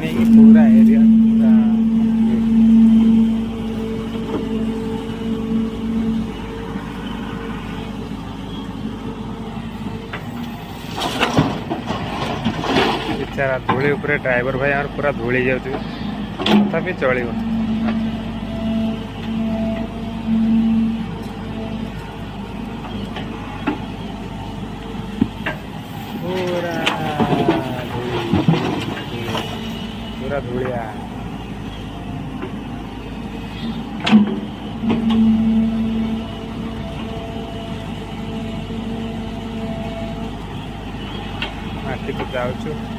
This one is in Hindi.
नहीं पूरा एरिया पूरा बेचारा धूली उपरे ड्राइवर भाई आम पूरा धूली जाऊँ तथापि चलो। पूरा पूरा धूलिया माटी को जाऊँ।